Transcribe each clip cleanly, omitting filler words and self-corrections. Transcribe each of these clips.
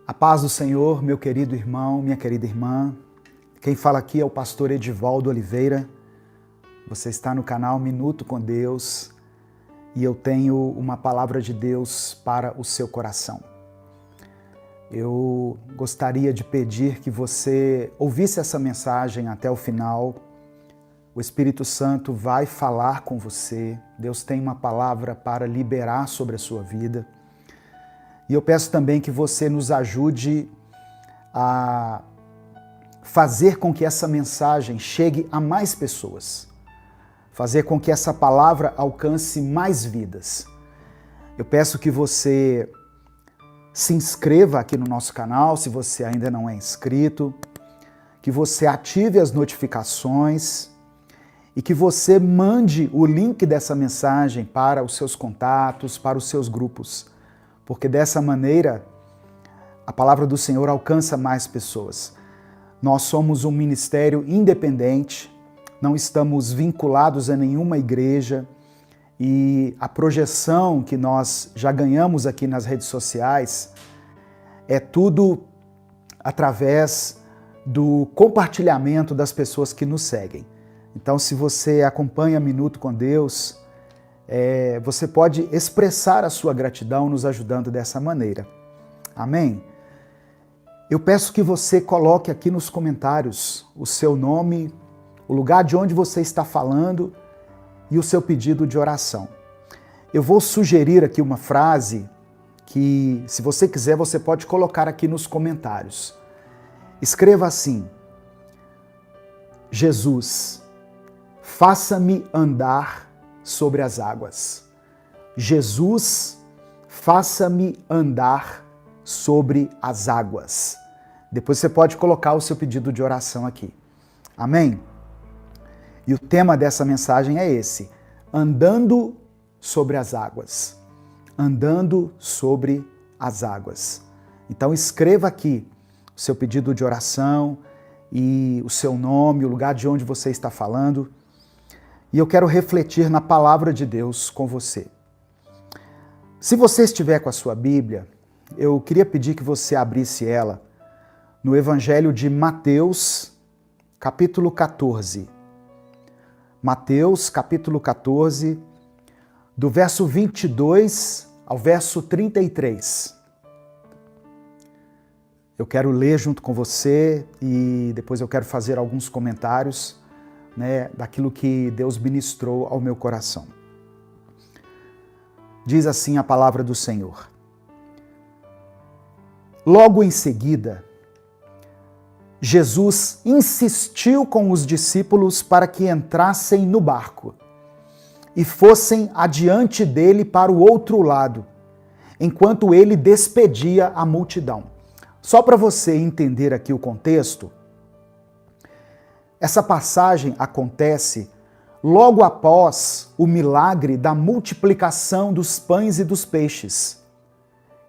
A paz do Senhor, meu querido irmão, minha querida irmã. Quem fala aqui é o pastor Edivaldo Oliveira. Você está no canal Minuto com Deus e eu tenho uma palavra de Deus para o seu coração. Eu gostaria de pedir que você ouvisse essa mensagem até o final. O Espírito Santo vai falar com você. Deus tem uma palavra para liberar sobre a sua vida. E eu peço também que você nos ajude a fazer com que essa mensagem chegue a mais pessoas. Fazer com que essa palavra alcance mais vidas. Eu peço que você se inscreva aqui no nosso canal, se você ainda não é inscrito, que você ative as notificações e que você mande o link dessa mensagem para os seus contatos, para os seus grupos. Porque dessa maneira, a palavra do Senhor alcança mais pessoas. Nós somos um ministério independente, não estamos vinculados a nenhuma igreja e a projeção que nós já ganhamos aqui nas redes sociais é tudo através do compartilhamento das pessoas que nos seguem. Então, se você acompanha Minuto com Deus, você pode expressar a sua gratidão nos ajudando dessa maneira. Amém? Eu peço que você coloque aqui nos comentários o seu nome, o lugar de onde você está falando e o seu pedido de oração. Eu vou sugerir aqui uma frase que, se você quiser, você pode colocar aqui nos comentários. Escreva assim: Jesus, faça-me andar sobre as águas. Jesus, faça-me andar sobre as águas. Depois você pode colocar o seu pedido de oração aqui. Amém? E o tema dessa mensagem é esse: andando sobre as águas. Andando sobre as águas. Então escreva aqui o seu pedido de oração e o seu nome, o lugar de onde você está falando. E eu quero refletir na palavra de Deus com você. Se você estiver com a sua Bíblia, eu queria pedir que você abrisse ela no Evangelho de Mateus, capítulo 14. Mateus, capítulo 14, do verso 22 ao verso 33. Eu quero ler junto com você e depois eu quero fazer alguns comentários daquilo que Deus ministrou ao meu coração. Diz assim a palavra do Senhor. Logo em seguida, Jesus insistiu com os discípulos para que entrassem no barco e fossem adiante dele para o outro lado, enquanto ele despedia a multidão. Só para você entender aqui o contexto, essa passagem acontece logo após o milagre da multiplicação dos pães e dos peixes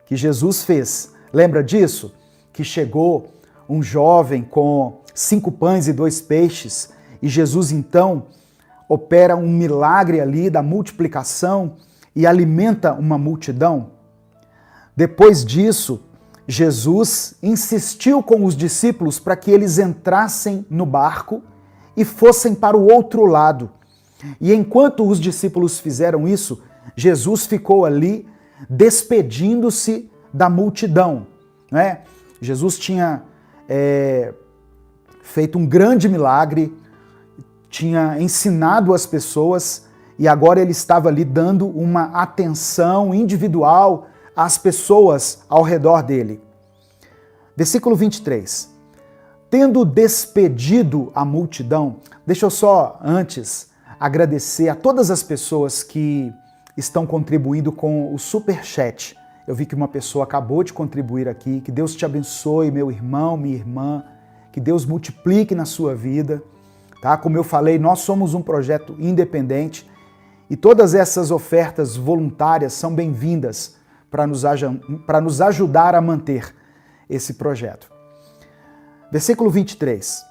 que Jesus fez. Lembra disso? Que chegou um jovem com 5 pães e 2 peixes e Jesus então opera um milagre ali da multiplicação e alimenta uma multidão. Depois disso, Jesus insistiu com os discípulos para que eles entrassem no barco e fossem para o outro lado. E enquanto os discípulos fizeram isso, Jesus ficou ali despedindo-se da multidão. Jesus tinha feito um grande milagre, tinha ensinado as pessoas e agora ele estava ali dando uma atenção individual às pessoas ao redor dele. Versículo 23. Tendo despedido a multidão, deixa eu só antes agradecer a todas as pessoas que estão contribuindo com o Superchat. Eu vi que uma pessoa acabou de contribuir aqui. Que Deus te abençoe, meu irmão, minha irmã. Que Deus multiplique na sua vida. Tá? Como eu falei, nós somos um projeto independente e todas essas ofertas voluntárias são bem-vindas para nos ajudar a manter esse projeto. Versículo 23.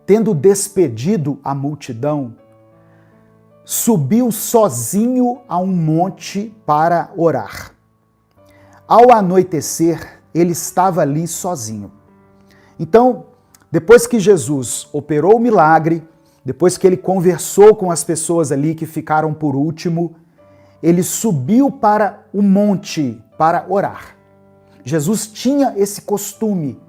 Tendo despedido a multidão, subiu sozinho a um monte para orar. Ao anoitecer, ele estava ali sozinho. Então, depois que Jesus operou o milagre, depois que ele conversou com as pessoas ali que ficaram por último, ele subiu para o monte para orar. Jesus tinha esse costume.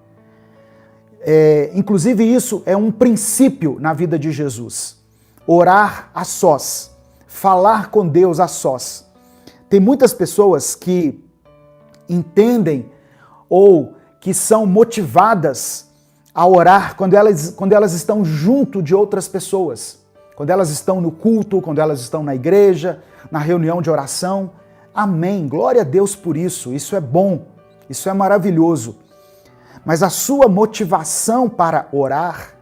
Inclusive isso é um princípio na vida de Jesus. Orar a sós, falar com Deus a sós. Tem muitas pessoas que entendem ou que são motivadas a orar quando elas estão junto de outras pessoas, quando elas estão no culto, quando elas estão na igreja, na reunião de oração. Amém, glória a Deus por isso, isso é bom, isso é maravilhoso. Mas a sua motivação para orar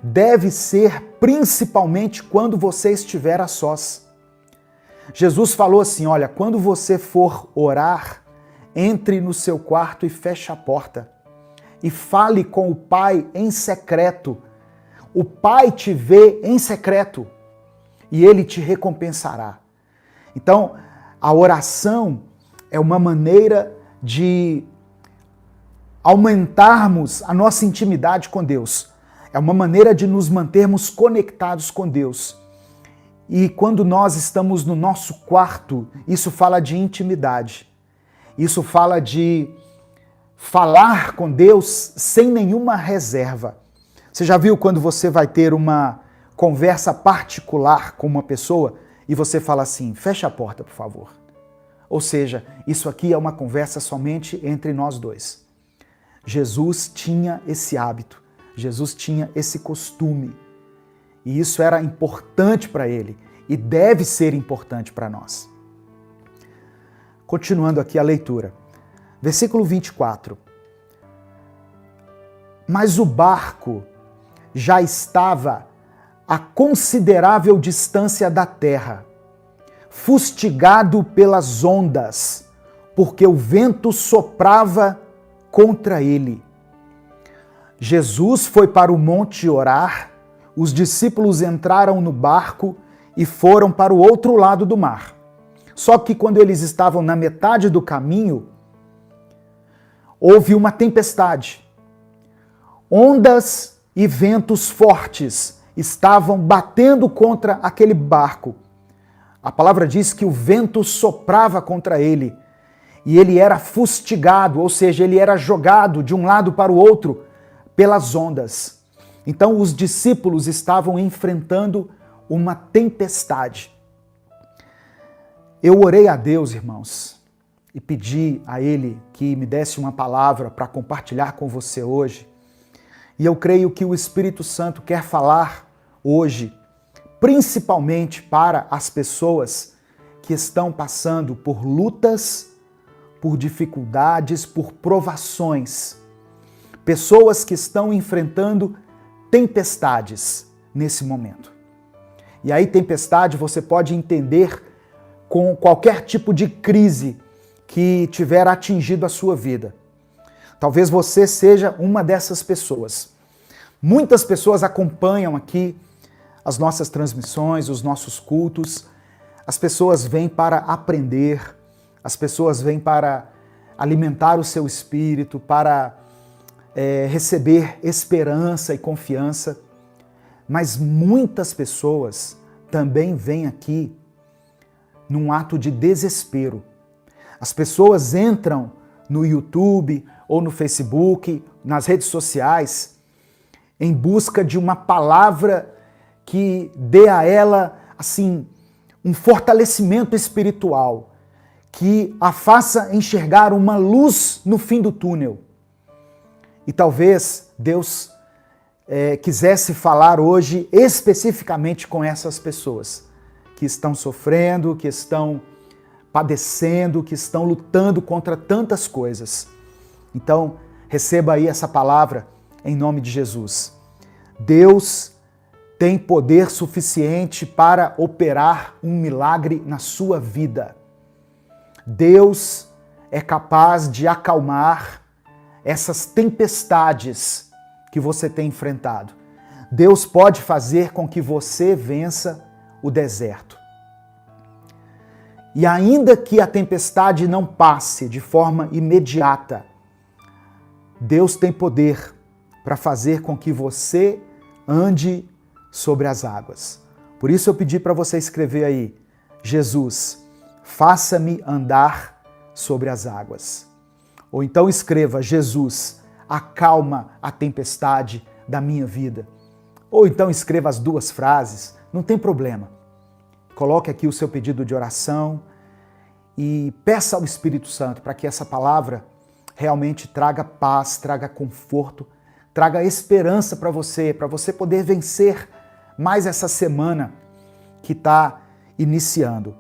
deve ser principalmente quando você estiver a sós. Jesus falou assim, olha, quando você for orar, entre no seu quarto e feche a porta. E fale com o Pai em secreto. O Pai te vê em secreto e Ele te recompensará. Então, a oração é uma maneira de aumentarmos a nossa intimidade com Deus. É uma maneira de nos mantermos conectados com Deus. E quando nós estamos no nosso quarto, isso fala de intimidade. Isso fala de falar com Deus sem nenhuma reserva. Você já viu quando você vai ter uma conversa particular com uma pessoa e você fala assim, fecha a porta, por favor. Ou seja, isso aqui é uma conversa somente entre nós dois. Jesus tinha esse hábito, Jesus tinha esse costume. E isso era importante para ele e deve ser importante para nós. Continuando aqui a leitura. Versículo 24. Mas o barco já estava a considerável distância da terra, fustigado pelas ondas, porque o vento soprava contra ele. Jesus foi para o monte orar, os discípulos entraram no barco e foram para o outro lado do mar. Só que quando eles estavam na metade do caminho, houve uma tempestade. Ondas e ventos fortes estavam batendo contra aquele barco. A palavra diz que o vento soprava contra ele e ele era fustigado, ou seja, ele era jogado de um lado para o outro pelas ondas. Então os discípulos estavam enfrentando uma tempestade. Eu orei a Deus, irmãos, e pedi a Ele que me desse uma palavra para compartilhar com você hoje. E eu creio que o Espírito Santo quer falar hoje, principalmente para as pessoas que estão passando por lutas, por dificuldades, por provações. Pessoas que estão enfrentando tempestades nesse momento. E aí, tempestade, você pode entender com qualquer tipo de crise que tiver atingido a sua vida. Talvez você seja uma dessas pessoas. Muitas pessoas acompanham aqui as nossas transmissões, os nossos cultos. As pessoas vêm para aprender, as pessoas vêm para alimentar o seu espírito, para receber esperança e confiança. Mas muitas pessoas também vêm aqui num ato de desespero. As pessoas entram no YouTube ou no Facebook, nas redes sociais, em busca de uma palavra que dê a ela, assim, um fortalecimento espiritual, que a faça enxergar uma luz no fim do túnel. E talvez Deus quisesse falar hoje especificamente com essas pessoas que estão sofrendo, que estão padecendo, que estão lutando contra tantas coisas. Então, receba aí essa palavra em nome de Jesus. Deus tem poder suficiente para operar um milagre na sua vida. Deus é capaz de acalmar essas tempestades que você tem enfrentado. Deus pode fazer com que você vença o deserto. E ainda que a tempestade não passe de forma imediata, Deus tem poder para fazer com que você ande sobre as águas. Por isso eu pedi para você escrever aí: Jesus, faça-me andar sobre as águas. Ou então escreva: Jesus, acalma a tempestade da minha vida. Ou então escreva as duas frases, não tem problema. Coloque aqui o seu pedido de oração e peça ao Espírito Santo para que essa palavra realmente traga paz, traga conforto, traga esperança para você poder vencer mais essa semana que está iniciando.